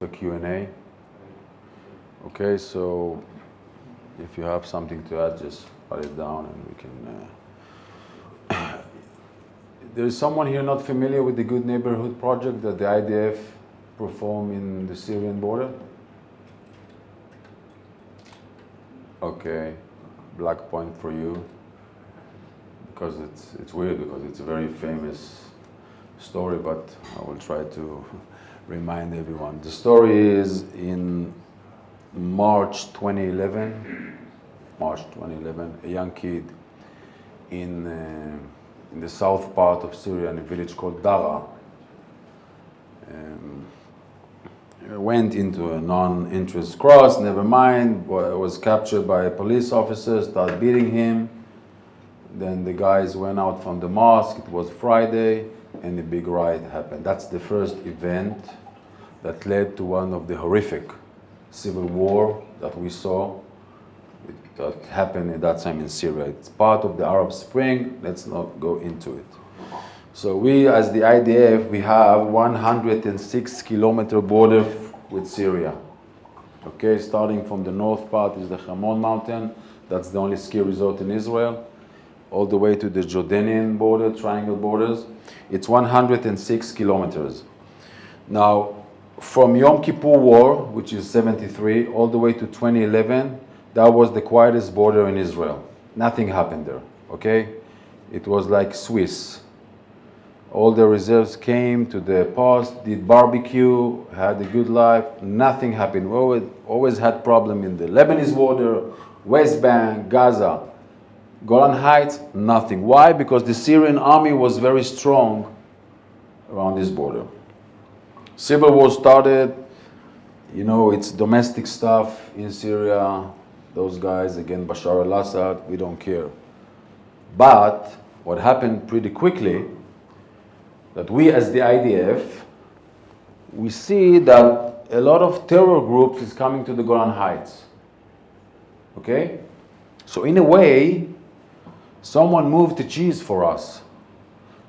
the Q&A. Okay, so if you have something to add, just write it down and we can... There is someone here not familiar with the Good Neighborhood Project that the IDF perform in the Syrian border? Okay, black point for you, because it's weird, because it's a very famous story, but I will try to remind everyone. The story is in March 2011, a young kid in the south part of Syria, in a village called Dara, went into a non-interest cross, never mind, was captured by a police officer, started beating him. Then the guys went out from the mosque, it was Friday, and a big riot happened. That's the first event that led to one of the horrific civil war that we saw that happened at that time in Syria. It's part of the Arab Spring. Let's not go into it. So we, as the IDF, we have 106-kilometer border with Syria. Okay, starting from the north part is the Hamon mountain. That's the only ski resort in Israel. All the way to the Jordanian border, triangle borders. It's 106 kilometers. Now, from Yom Kippur War, which is 73, all the way to 2011, that was the quietest border in Israel. Nothing happened there, okay? It was like Swiss. All the reserves came to the post, did barbecue, had a good life. Nothing happened. We always had problem in the Lebanese border, West Bank, Gaza. Golan Heights, nothing. Why? Because the Syrian army was very strong around this border. Civil war started, you know, it's domestic stuff in Syria. Those guys, again, Bashar al-Assad, we don't care. But what happened pretty quickly, that we as the IDF, we see that a lot of terror groups is coming to the Golan Heights. Okay? So in a way, someone moved the cheese for us.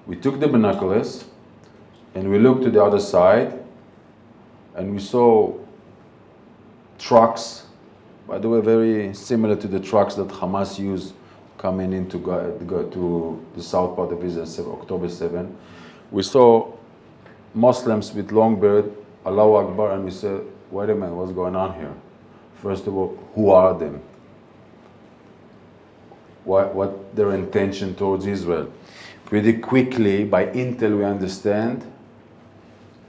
We took the binoculars and we looked to the other side and we saw trucks, by the way, very similar to the trucks that Hamas used coming in to go to the south part of Israel, October 7. We saw Muslims with long beard, Allahu Akbar, and we said, wait a minute, what's going on here? First of all, who are them? What their intention towards Israel. Pretty quickly, by intel, we understand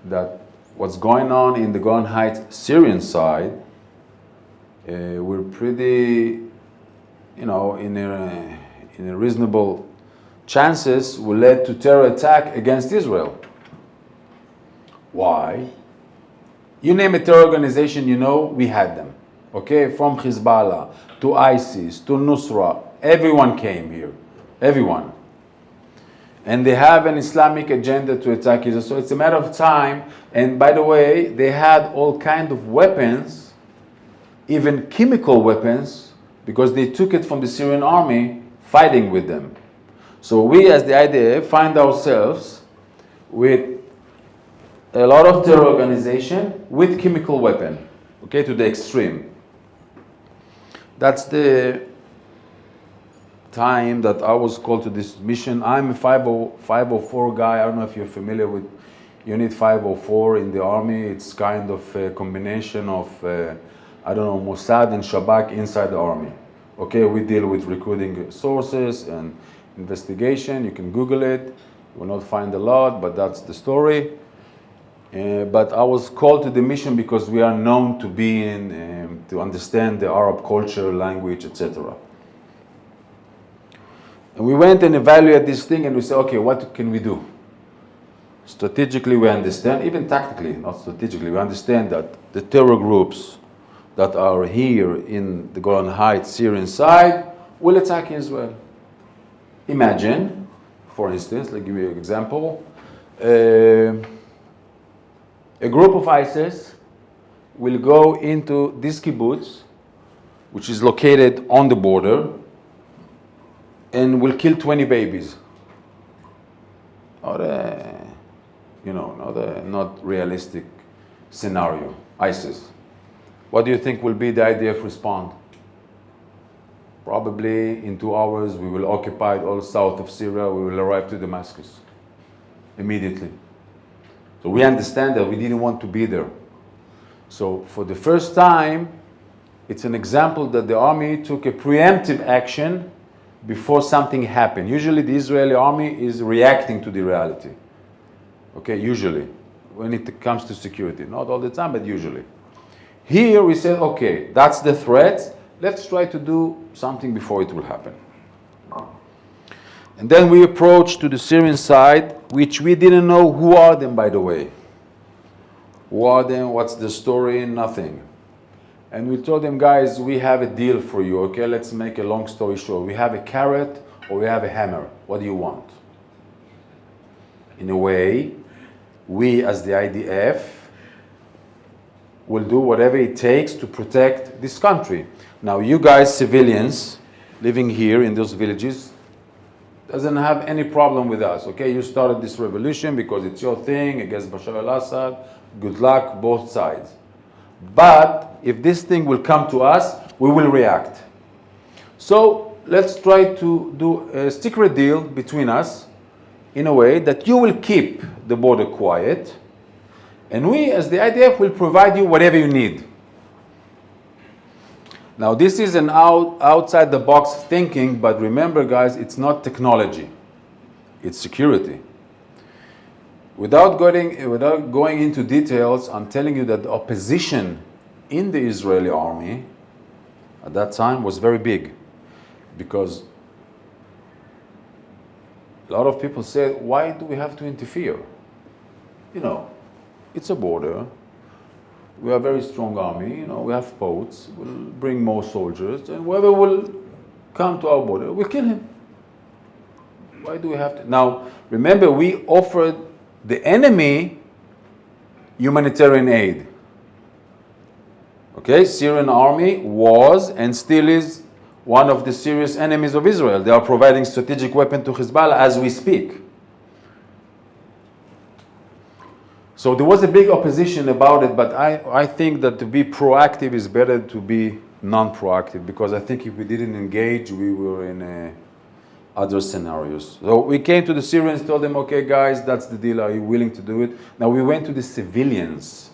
that what's going on in the Golan Heights Syrian side, we're pretty, you know, in a reasonable chances will lead to terror attack against Israel. Why? You name a terror organization, you know, we had them. Okay, from Hezbollah to ISIS to Nusra, everyone came here, everyone. And they have an Islamic agenda to attack Israel. So it's a matter of time. And by the way, they had all kinds of weapons, even chemical weapons, because they took it from the Syrian army fighting with them. So we as the IDF find ourselves with a lot of terror organization with chemical weapon, okay, to the extreme. That's the time that I was called to this mission. I'm a 504 guy. I don't know if you're familiar with Unit 504 in the army. It's kind of a combination of, I don't know, Mossad and Shabak inside the army. Okay, we deal with recruiting sources and investigation. You can Google it. You will not find a lot, but that's the story. But I was called to the mission because we are known to be in, to understand the Arab culture, language, etc. And we went and evaluated this thing and we said, okay, what can we do? Strategically, we understand, even tactically, not strategically, we understand that the terror groups that are here in the Golan Heights Syrian side will attack Israel. Imagine, for instance, let me give you an example. A group of ISIS will go into this kibbutz, which is located on the border, and will kill 20 babies. Not realistic scenario. ISIS. What do you think will be the IDF response? Probably in 2 hours we will occupy all south of Syria, we will arrive to Damascus immediately. So we understand that we didn't want to be there. So for the first time, it's an example that the army took a preemptive action before something happened. Usually the Israeli army is reacting to the reality. Okay, usually, when it comes to security. Not all the time, but usually. Here we said, okay, that's the threat. Let's try to do something before it will happen. And then we approached to the Syrian side, which we didn't know who are them, by the way. Who are them? What's the story? Nothing. And we told them, guys, we have a deal for you, okay? Let's make a long story short. We have a carrot or we have a hammer. What do you want? In a way, we as the IDF will do whatever it takes to protect this country. Now, you guys, civilians, living here in those villages, doesn't have any problem with us, okay? You started this revolution because it's your thing against Bashar al-Assad. Good luck, both sides. But if this thing will come to us, we will react. So let's try to do a secret deal between us in a way that you will keep the border quiet, and we as the IDF will provide you whatever you need. Now this is an outside the box thinking, but remember guys, it's not technology, it's security. Without going into details, I'm telling you that the opposition in the Israeli army at that time was very big, because a lot of people said, why do we have to interfere? You know, it's a border. We are a very strong army. You know, we have boats. We'll bring more soldiers, and whoever will come to our border, we'll kill him. Why do we have to? Now, remember, we offered the enemy humanitarian aid. Okay, Syrian army was and still is one of the serious enemies of Israel. They are providing strategic weapons to Hezbollah as we speak. So there was a big opposition about it, but I think that to be proactive is better to be non-proactive, because I think if we didn't engage, we were in other scenarios. So we came to the Syrians, told them, okay guys, that's the deal, are you willing to do it? Now we went to the civilians,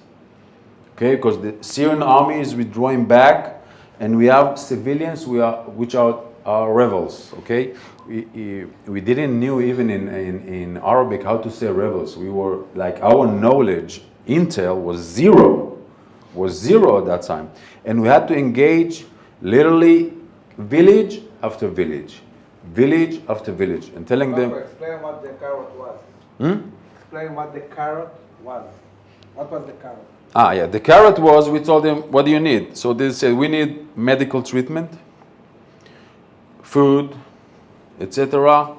okay, because the Syrian army is withdrawing back, and we have civilians which are rebels, okay? We didn't know even in Arabic how to say rebels. We were like, our knowledge, intel was zero at that time. And we had to engage literally village after village after village, and telling them. Explain what the carrot was. Explain what the carrot was. What was the carrot? Yeah, the carrot was, we told them, what do you need? So they said, we need medical treatment, food, etc.,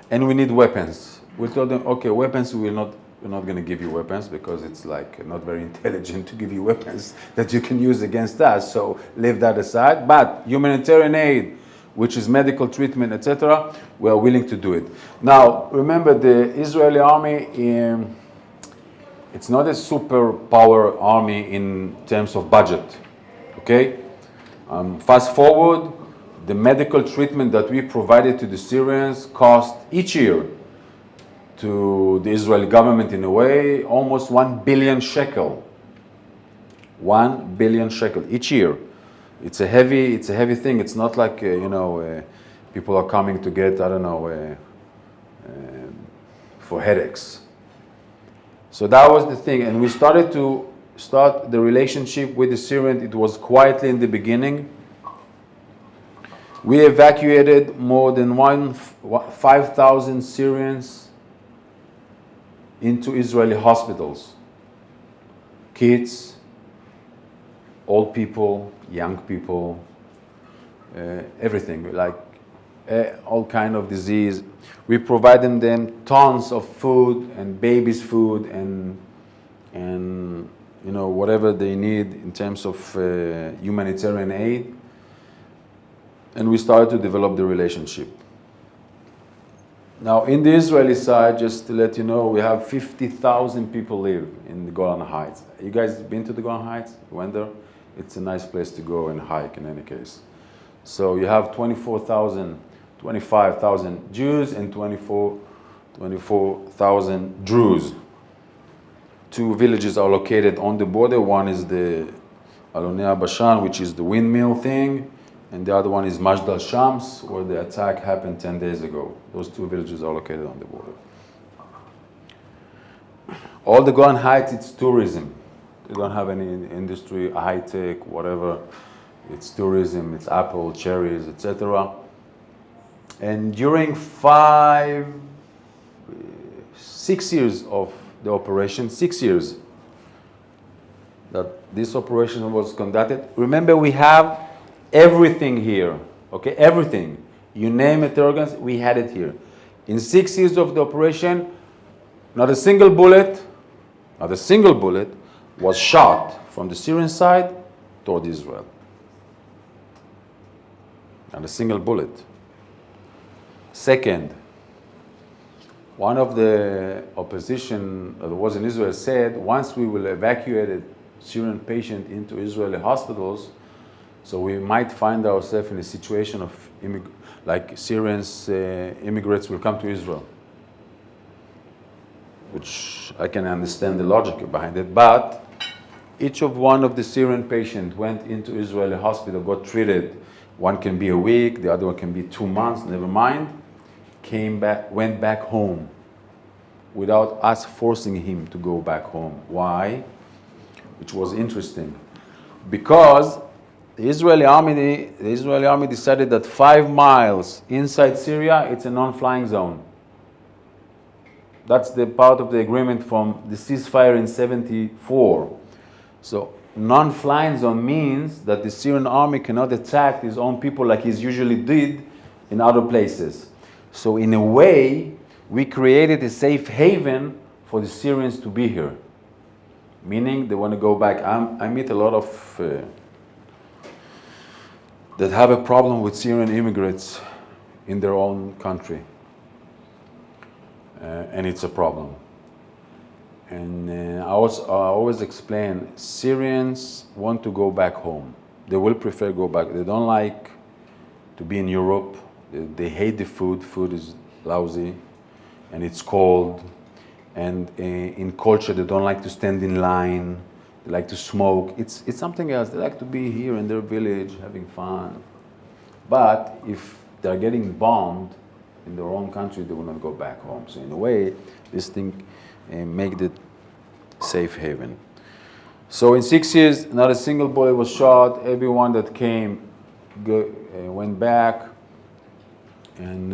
and we need weapons. We told them, okay, weapons, we're not going to give you weapons, because it's like not very intelligent to give you weapons that you can use against us, so leave that aside. But humanitarian aid, which is medical treatment, etc., we are willing to do it. Now, remember, the Israeli army, it's not a superpower army in terms of budget, okay? Fast forward, the medical treatment that we provided to the Syrians cost each year to the Israeli government, in a way, almost 1 billion shekel. 1 billion shekel each year. It's a heavy thing. It's not like, people are coming to get, for headaches. So that was the thing. And we started the relationship with the Syrians. It was quietly in the beginning. We evacuated more than 5,000 Syrians into Israeli hospitals. Kids, old people, young people, everything, like all kind of disease. We provided them tons of food and babies' food and whatever they need in terms of humanitarian aid. And we started to develop the relationship. Now, in the Israeli side, just to let you know, we have 50,000 people live in the Golan Heights. You guys been to the Golan Heights? You went there? It's a nice place to go and hike in any case. So you have 25,000 Jews and 24,000 Druze. Two villages are located on the border. One is the Alonea Bashan, which is the windmill thing, and the other one is Majd al-Shams, where the attack happened 10 days ago. Those two villages are located on the border. All the Golan Heights, it's tourism. They don't have any industry, high-tech, whatever. It's tourism, it's apple, cherries, etc. And during 6 years of the operation, 6 years that this operation was conducted, remember we have everything here, okay, everything. You name it, organs, we had it here. In 6 years of the operation, not a single bullet was shot from the Syrian side toward Israel. Not a single bullet. Second, one of the opposition that was in Israel said, once we will evacuate a Syrian patient into Israeli hospitals, so we might find ourselves in a situation of like Syrians, immigrants will come to Israel, which I can understand the logic behind it. But each of one of the Syrian patients went into Israeli hospital, got treated. One can be a week, the other one can be 2 months, never mind. Came back, went back home without us forcing him to go back home. Why? Which was interesting. Because the Israeli army decided that 5 miles inside Syria, it's a non-flying zone. That's the part of the agreement from the ceasefire in 1974. So non-flying zone means that the Syrian army cannot attack his own people like he usually did in other places. So in a way, we created a safe haven for the Syrians to be here. Meaning they want to go back. I meet a lot of that have a problem with Syrian immigrants in their own country. And it's a problem. And I always explain, Syrians want to go back home. They will prefer go back. They don't like to be in Europe. They hate the food. Food is lousy and it's cold. And in culture, they don't like to stand in line. They like to smoke. It's something else. They like to be here in their village, having fun. But if they're getting bombed in their own country, they will not go back home. So in a way, this thing make the safe haven. So in 6 years, not a single bullet was shot. Everyone that came went back. And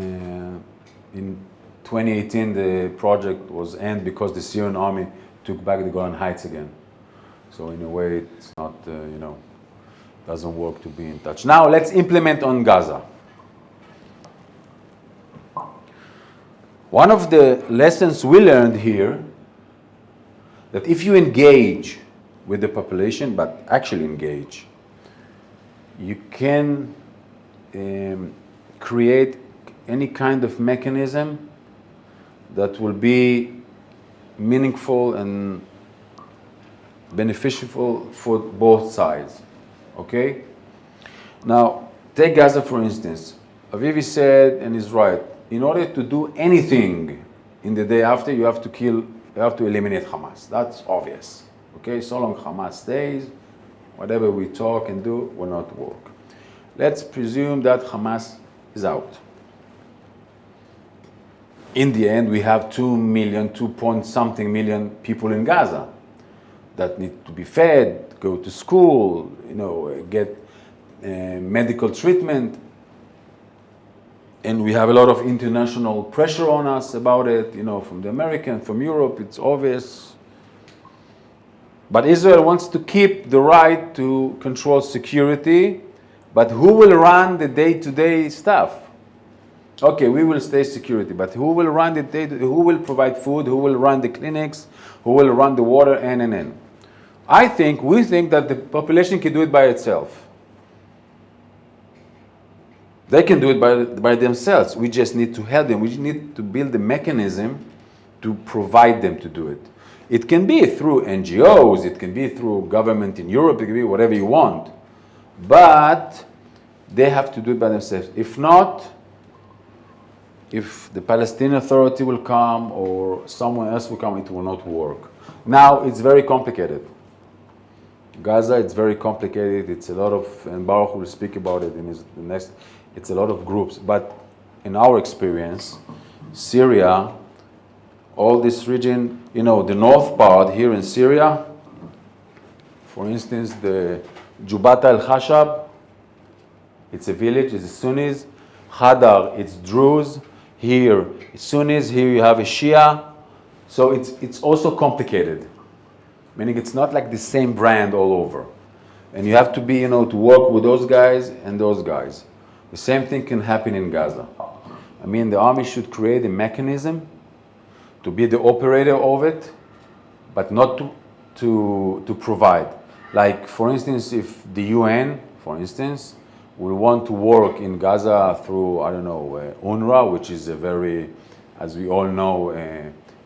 in 2018, the project was ended because the Syrian army took back the Golan Heights again. So in a way, it's not, doesn't work to be in touch. Now let's implement on Gaza. One of the lessons we learned here, that if you engage with the population, but actually engage, you can create any kind of mechanism that will be meaningful and beneficial for both sides, okay? Now, take Gaza for instance. Aviv said, and he's right, in order to do anything in the day after, you have to eliminate Hamas. That's obvious, okay? So long Hamas stays, whatever we talk and do will not work. Let's presume that Hamas is out. In the end, we have 2.something million people in Gaza that need to be fed, go to school, get medical treatment. And we have a lot of international pressure on us about it, from the American, from Europe, it's obvious. But Israel wants to keep the right to control security, but who will run the day-to-day stuff? Okay, we will stay security, but who will run the who will provide food, who will run the clinics, who will run the water, and. We think that the population can do it by itself. They can do it by themselves. We just need to help them. We need to build a mechanism to provide them to do it. It can be through NGOs, it can be through government in Europe, it can be whatever you want. But they have to do it by themselves. If not, if the Palestinian Authority will come or someone else will come, it will not work. Now, it's very complicated. Gaza, it's very complicated. It's a lot of, and Baruch will speak about it in the next, it's a lot of groups. But in our experience, Syria, all this region, you know, the north part here in Syria, for instance, the Jubat al-Khashab, it's a village, it's the Sunnis. Hadar, it's Druze. Here, it's Sunnis. Here you have a Shia. So it's also complicated. Meaning it's not like the same brand all over. And you have to be, you know, to work with those guys and those guys. The same thing can happen in Gaza. I mean, the army should create a mechanism to be the operator of it, but not to provide. Like, for instance, if the UN, for instance, will want to work in Gaza through, I don't know, UNRWA, which is a very, as we all know,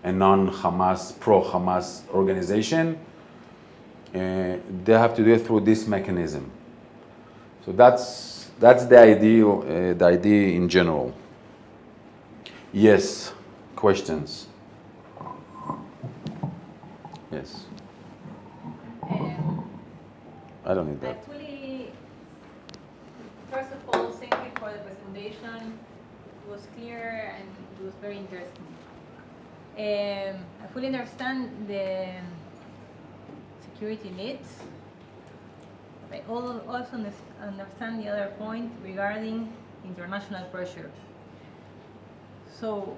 a non-Hamas, pro-Hamas organization, they have to do it through this mechanism. So that's the idea in general. Yes, questions? Yes. I don't need that. Actually, first of all, thank you for the presentation. It was clear and it was very interesting. I fully understand the security needs. I also understand the other point regarding international pressure. So,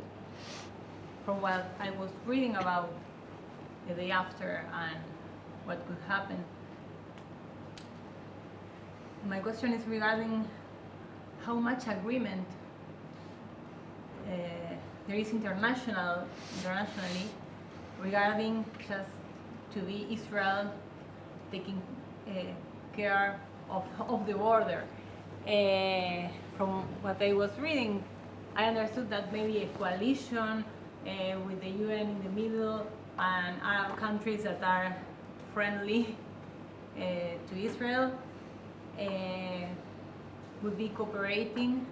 from what I was reading about the day after and what could happen, my question is regarding how much agreement there is internationally regarding just to be Israel taking care of the border. From what I was reading, I understood that maybe a coalition with the UN in the middle and Arab countries that are friendly to Israel would be cooperating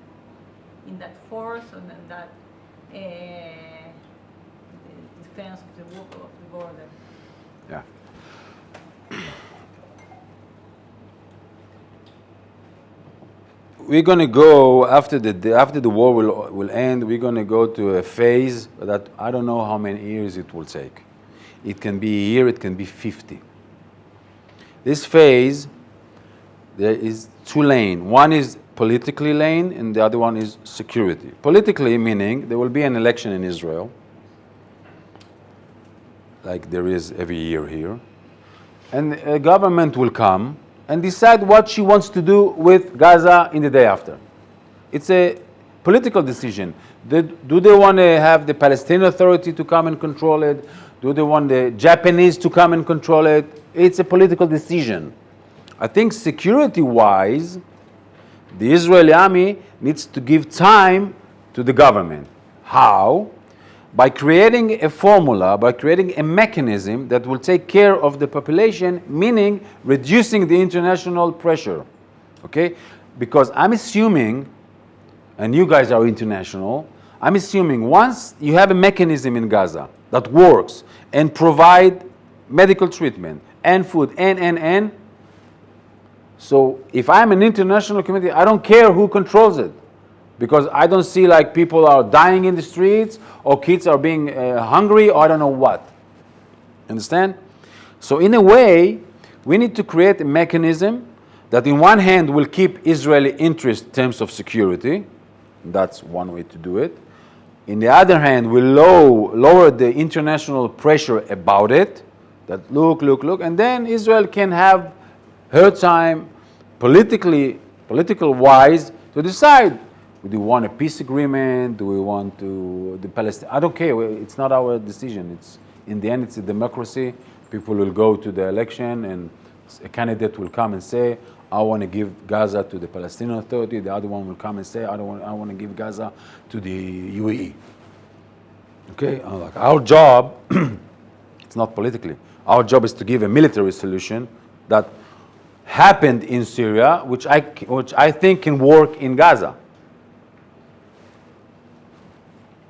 in that force and in that defense of the border. Yeah. We're going to go, after the war will end, we're going to go to a phase that I don't know how many years it will take. It can be a year, it can be 50. This phase, there is two lanes. One is politically lane and the other one is security. Politically meaning there will be an election in Israel, like there is every year here, and a government will come and decide what she wants to do with Gaza in the day after. It's a political decision. Do they want to have the Palestinian Authority to come and control it? Do they want the Japanese to come and control it? It's a political decision. I think security-wise, the Israeli army needs to give time to the government. How? By creating a formula, by creating a mechanism that will take care of the population, meaning reducing the international pressure. Okay? Because I'm assuming, and you guys are international, I'm assuming once you have a mechanism in Gaza that works and provide medical treatment and food and, so if I'm an international community, I don't care who controls it. Because I don't see like people are dying in the streets or kids are being hungry or I don't know what. Understand? So in a way, we need to create a mechanism that in one hand will keep Israeli interest in terms of security. That's one way to do it. In the other hand, will lower the international pressure about it. That look, and then Israel can have her time political wise to decide. Do we want a peace agreement? Do we want to the Palestine? I don't care. It's not our decision. It's in the end, it's a democracy. People will go to the election and a candidate will come and say, I want to give Gaza to the Palestinian Authority. The other one will come and say, I want to give Gaza to the UAE. Okay, like our job, it's not politically. Our job is to give a military solution that happened in Syria, which I think can work in Gaza.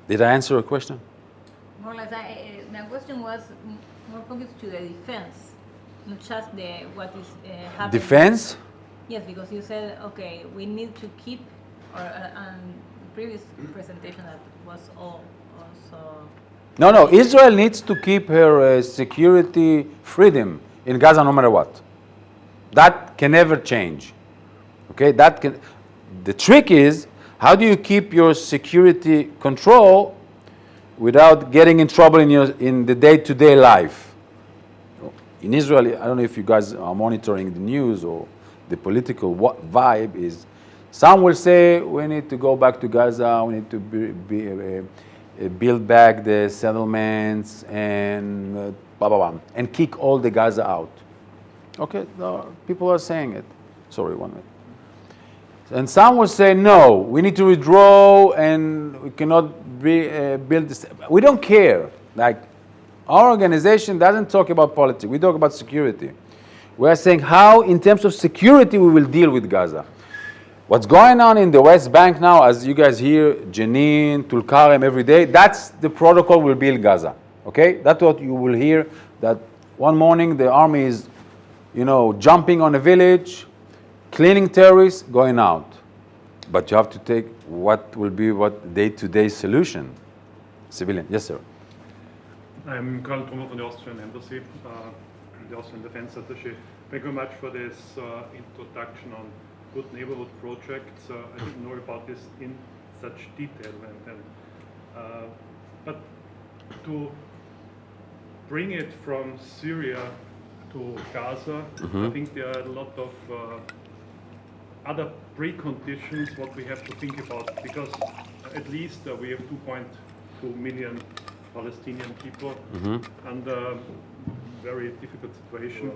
Did I answer your question? More or less, my question was more focused to the defense, not just what is happening. Defense? Yes, because you said, okay, we need to keep, or previous presentation that was also. No, Israel needs to keep her security freedom in Gaza no matter what. That can never change. Okay, the trick is, how do you keep your security control without getting in trouble in the day-to-day life? In Israel, I don't know if you guys are monitoring the news or the political vibe is, some will say we need to go back to Gaza, we need to build back the settlements and blah, blah, blah, and kick all the Gaza out. Okay, no, people are saying it. Sorry, 1 minute. And some will say, no, we need to withdraw and we cannot build this. We don't care. Like, our organization doesn't talk about politics. We talk about security. We are saying how, in terms of security, we will deal with Gaza. What's going on in the West Bank now, as you guys hear, Jenin, Tulkarem every day, that's the protocol will build Gaza. Okay? That's what you will hear, that one morning the army is, jumping on a village, cleaning terrorists, going out. But you have to take what will be what day-to-day solution. Civilian, yes, sir. I'm Karl Trummer from the Austrian Embassy, the Austrian Defense Attaché. Thank you very much for this introduction on good neighborhood projects. I didn't know about this in such detail, but to bring it from Syria to Gaza, I think there are a lot of other preconditions what we have to think about, because at least we have 2.2 million Palestinian people under a very difficult situation.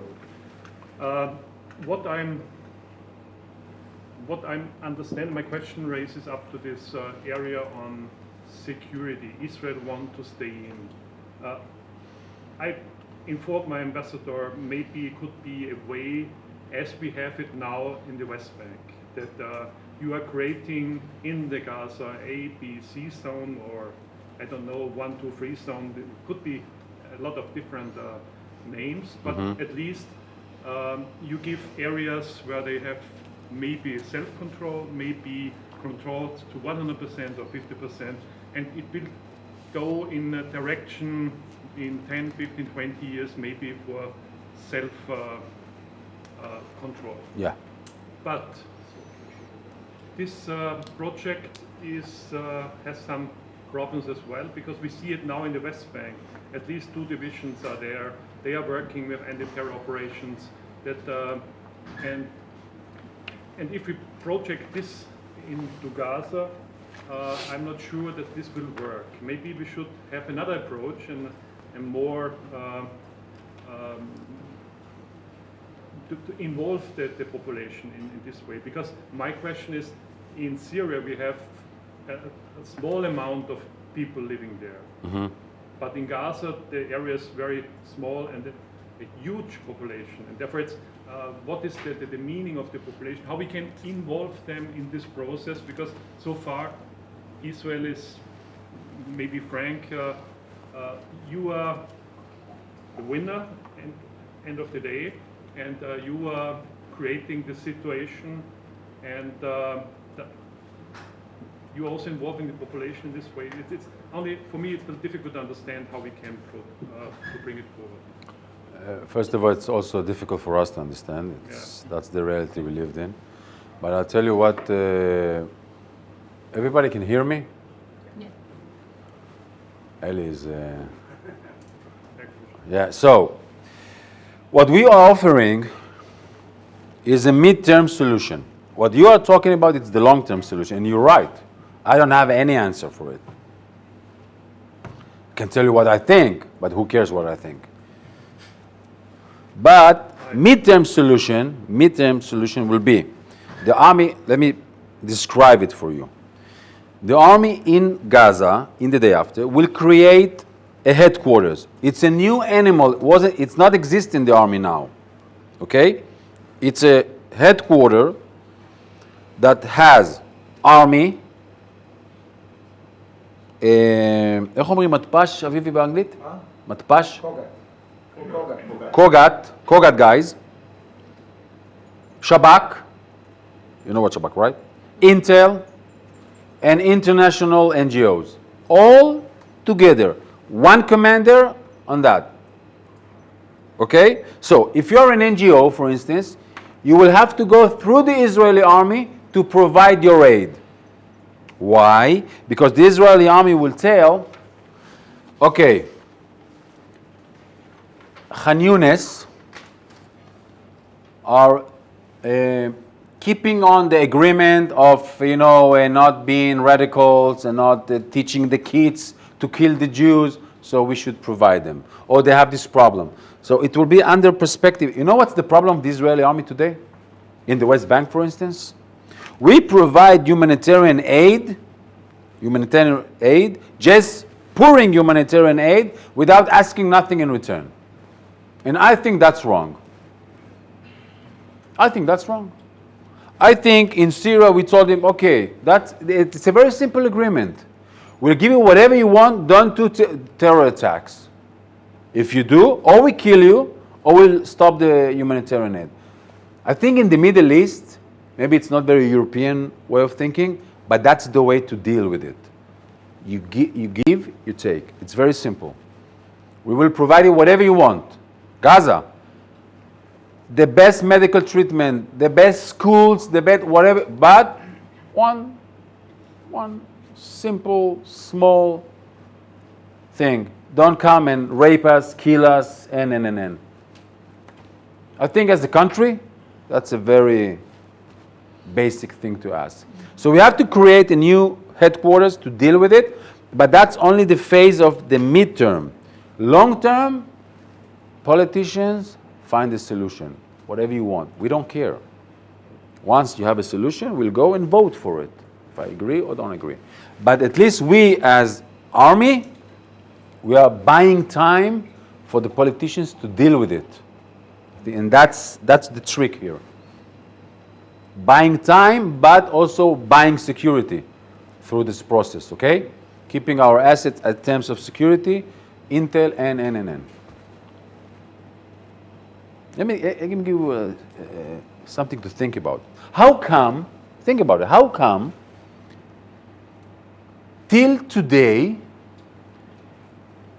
What I understand, my question raises up to this area on security. Israel want to stay in. I informed my ambassador maybe it could be a way, as we have it now in the West Bank, that you are creating in the Gaza A, B, C zone, or I don't know, 1, 2, 3 zone. It could be a lot of different names, but at least you give areas where they have maybe self-control, maybe controlled to 100% or 50%, and it will go in a direction in 10, 15, 20 years maybe for self-control. Yeah. But this project has some problems as well, because we see it now in the West Bank. At least 2 divisions are there. They are working with anti-terror operations. And if we project this into Gaza, I'm not sure that this will work. Maybe we should have another approach and more to involve the population in this way. Because my question is, in Syria we have a small amount of people living there. But in Gaza the area is very small and a huge population. And therefore it's, what is the meaning of the population? How we can involve them in this process? Because so far Israel is, maybe frank, you are the winner end of the day, and you are creating the situation, and you're also involving the population in this way. It's only, for me, it's difficult to understand how we can to bring it forward. First of all, it's also difficult for us to understand. That's the reality we lived in. But I'll tell you what, everybody can hear me? Yeah. Eli is... yeah, so what we are offering is a mid-term solution. What you are talking about is the long-term solution, and you're right. I don't have any answer for it. I can tell you what I think, but who cares what I think? But Midterm solution will be the army. Let me describe it for you. The army in Gaza, in the day after, will create a headquarters. It's a new animal. It's not exist in the army now. Okay? It's a headquarter that has army. איך אומרים מתפ"ש, אביבי באנגלית? מתפ"ש? Kogat guys. Shabak. You know what Shabak, right? Intel. And international NGOs. All together. One commander on that. Okay? So, if you're an NGO, for instance, you will have to go through the Israeli army to provide your aid. Why? Because the Israeli army will tell, okay, Khan Yunis are keeping on the agreement of, not being radicals and not teaching the kids to kill the Jews, so we should provide them. Or they have this problem. So it will be under perspective. You know what's the problem of the Israeli army today? In the West Bank, for instance? We provide humanitarian aid, just pouring humanitarian aid without asking nothing in return. And I think that's wrong. I think in Syria we told him, okay, it's a very simple agreement. We'll give you whatever you want, don't do terror attacks. If you do, or we kill you, or we'll stop the humanitarian aid. I think in the Middle East, maybe it's not very European way of thinking, but that's the way to deal with it. You give, you take. It's very simple. We will provide you whatever you want. Gaza, the best medical treatment, the best schools, the best whatever, but one simple, small thing. Don't come and rape us, kill us, and. I think as a country, that's a very basic thing to ask. So we have to create a new headquarters to deal with it, but that's only the phase of the midterm. Long term, politicians find a solution, whatever you want. We don't care. Once you have a solution, we'll go and vote for it, if I agree or don't agree. But at least we as army, we are buying time for the politicians to deal with it. And that's the trick here. Buying time, but also buying security through this process, okay? Keeping our assets at terms of security, intel, and. Let me give you something to think about. Think about it, how come till today,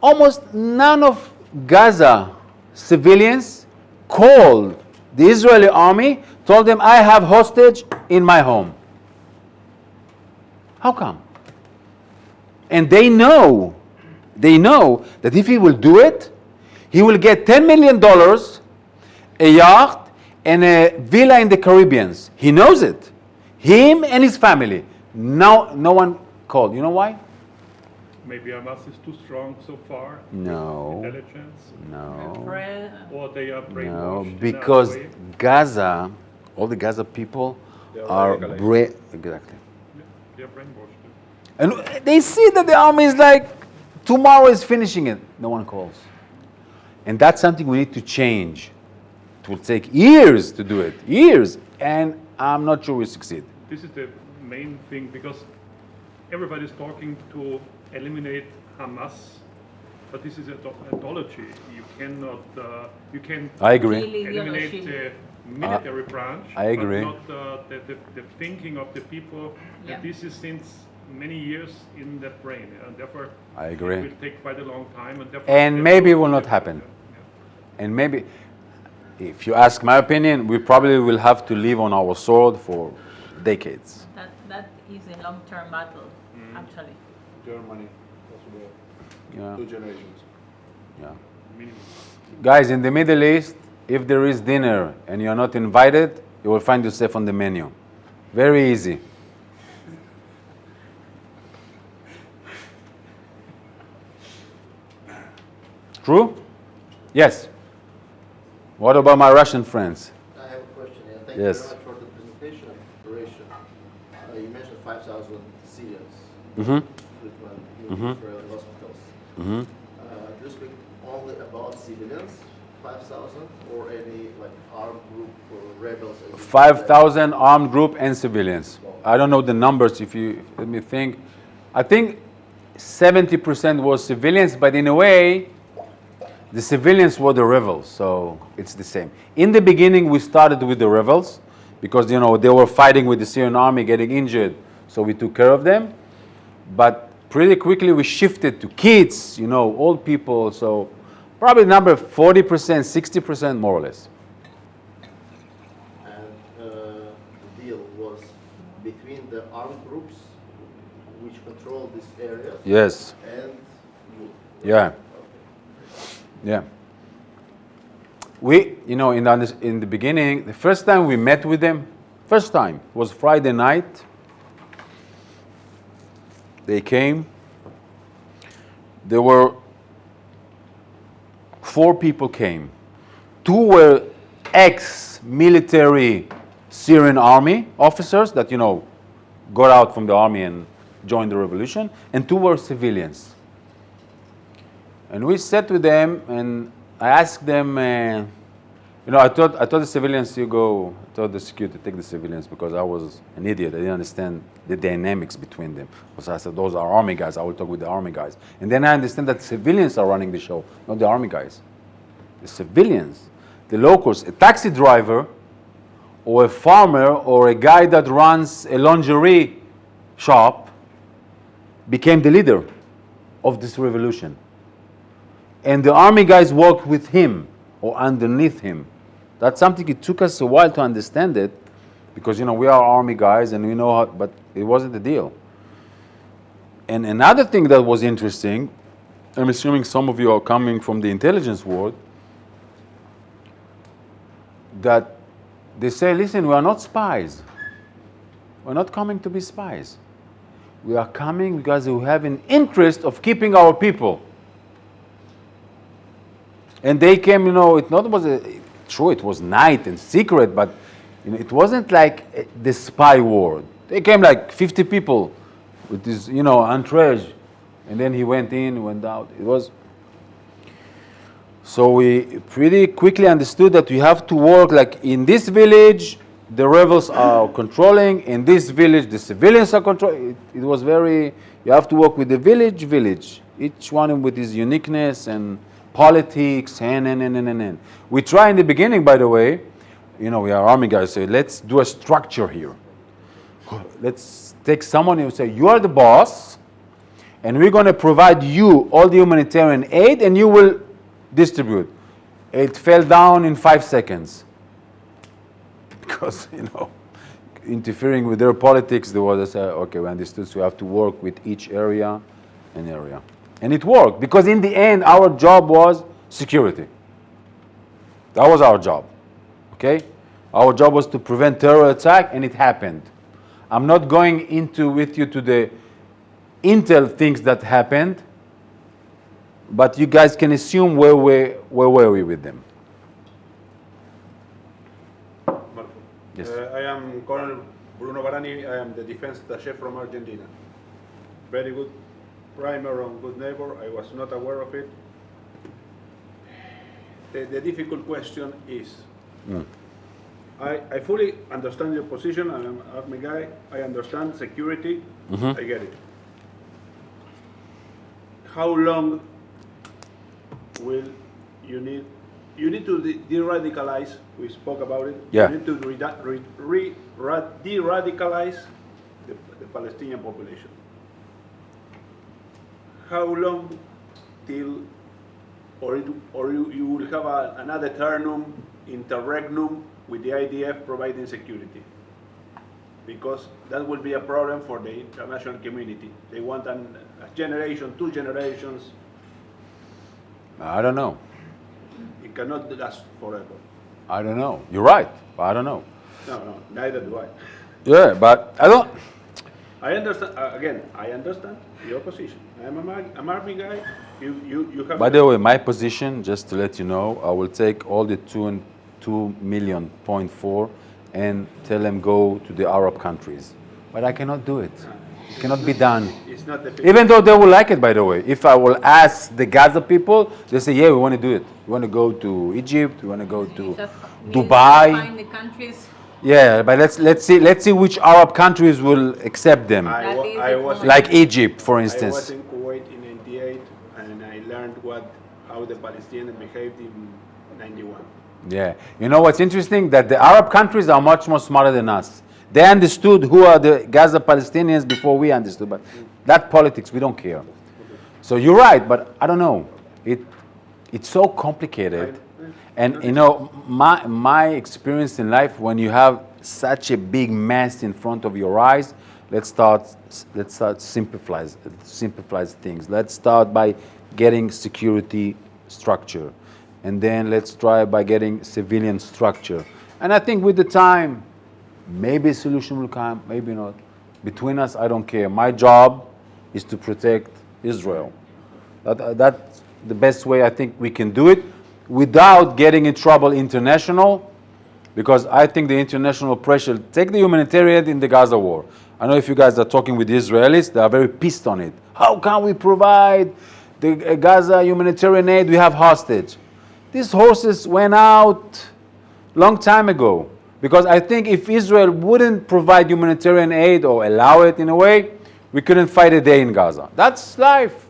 almost none of Gaza civilians called the Israeli army, told them, I have hostage in my home? How come? And they know that if he will do it, he will get $10 million, a yacht, and a villa in the Caribbean. He knows it. Him and his family. No one called. You know why? Maybe Hamas is too strong so far. No. Intelligence. No. Or they are brainwashed. No, in because a way. Gaza, all the Gaza people are exactly. Yeah, they are brainwashed. And they see that the army is like, tomorrow is finishing it. No one calls. And that's something we need to change. It will take years to do it. Years. And I'm not sure we succeed. This is the main thing, because everybody's talking to eliminate Hamas, but this is idolatry. You cannot, you can I agree. eliminate the military branch, I agree. but not the thinking of the people. Yeah. And this is since many years in that brain, and therefore I agree. it will take quite a long time. And maybe it will not happen. Yeah. And maybe, if you ask my opinion, we probably will have to live on our sword for decades. That is a long-term battle, actually. Germany, possible Yeah. 2 generations. Yeah. Minimum. Guys, in the Middle East, if there is dinner and you're not invited, you will find yourself on the menu. Very easy. True? Yes. What about my Russian friends? I have a question. Thank Yes. you very much for the presentation. You mentioned 5,000 Syrians Mm-hmm. treatment in Mhm. Israeli hospitals. Mm-hmm. Do you speak only about civilians, 5,000, or any like armed group or rebels? as you said? 5,000 armed group and civilians. I don't know the numbers. Let me think. I think 70% was civilians, but in a way, the civilians were the rebels, so it's the same. In the beginning, we started with the rebels because they were fighting with the Syrian army, getting injured, so we took care of them. But pretty quickly, we shifted to kids, old people. So probably number 40%, 60% more or less. And the deal was between the armed groups which control this area Yes. and you. Yeah. Yeah. We, in the beginning, the first time we met with them, was Friday night. They came. There were 4 people came. 2 were ex-military Syrian army officers that, got out from the army and joined the revolution, and 2 were civilians. And we sat with them, and I asked them, I told the civilians, I told the security, take the civilians, because I was an idiot. I didn't understand the dynamics between them. So I said, those are army guys, I will talk with the army guys. And then I understand that civilians are running the show, not the army guys. The civilians, the locals, a taxi driver, or a farmer, or a guy that runs a lingerie shop, became the leader of this revolution. And the army guys worked with him or underneath him. That's something it took us a while to understand it, because we are army guys and we know how, but it wasn't the deal. And another thing that was interesting, I'm assuming some of you are coming from the intelligence world, that they say, listen, we are not spies. We're not coming to be spies. We are coming because we have an interest of keeping our people. And they came, true, it was night and secret, but it wasn't like the spy war. They came like 50 people with this, entourage, and then he went in, went out. It was. So we pretty quickly understood that we have to work like in this village, the rebels are controlling. In this village, the civilians are controlling. It was very. You have to work with the village, each one with his uniqueness and politics, and. We try in the beginning, by the way, we are army guys, so let's do a structure here. Let's take someone and say, you are the boss, and we're going to provide you all the humanitarian aid, and you will distribute. It fell down in 5 seconds. Because, interfering with their politics, there was okay, we understood, so we have to work with each area and area. And it worked, because in the end, our job was security. That was our job, okay? Our job was to prevent terror attack, and it happened. I'm not going with you to the intel things that happened, but you guys can assume where were we with them. Marko. Yes. I am Colonel Bruno Barani. I am the defense attaché from Argentina. Very good primer on good neighbor. I was not aware of it. The difficult question is, I fully understand your position. I'm an army guy. I understand security. I get it. How long will you need? You need to de-radicalize. We spoke about it. Yeah. You need to de-radicalize the Palestinian population. How long till, or you will have another ternum, interregnum with the IDF providing security? Because that will be a problem for the international community. They want a generation, 2 generations. I don't know. It cannot last forever. I don't know. You're right, but I don't know. No, neither do I. Yeah, but I don't. I understand, again, I understand your position. I'm an army guy, you have... By the way, my position, just to let you know, I will take all the 2.4 million and tell them go to the Arab countries. But I cannot do it. It cannot be done. It's not the Even though they will like it, by the way. If I will ask the Gaza people, they say, yeah, we want to do it. We want to go to Egypt, we want to go to Just Dubai. find the countries. Yeah, but let's see which Arab countries will accept them. I was Like Egypt, for I was instance. in Kuwait in 98 and I learned how the Palestinians behaved in 91. Yeah. You know what's interesting? That the Arab countries are much more smarter than us. They understood who are the Gaza Palestinians before we understood. But that politics, we don't care. So you're right, but I don't know. It's so complicated. And you know, my experience in life, when you have such a big mess in front of your eyes, let's start simplify things. Let's start by getting security structure. And then let's try by getting civilian structure. And I think with the time, maybe a solution will come, maybe not. Between us, I don't care. My job is to protect Israel. That's the best way I think we can do it without getting in trouble international, because I think the international pressure, take the humanitarian in the Gaza war. I know if you guys are talking with the Israelis, they are very pissed on it. How can we provide the Gaza humanitarian aid? We have hostage. These horses went out long time ago, because I think if Israel wouldn't provide humanitarian aid or allow it in a way, we couldn't fight a day in Gaza. That's life.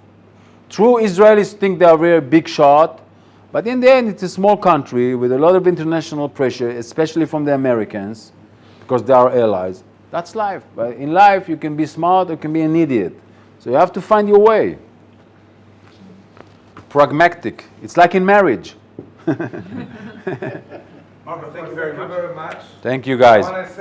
True Israelis think they are very big shot, but in the end, it's a small country with a lot of international pressure, especially from the Americans, because they are allies. That's life. But in life, you can be smart or you can be an idiot. So you have to find your way. Pragmatic. It's like in marriage. Marko, thank you very much. Thank you, guys. I wanna say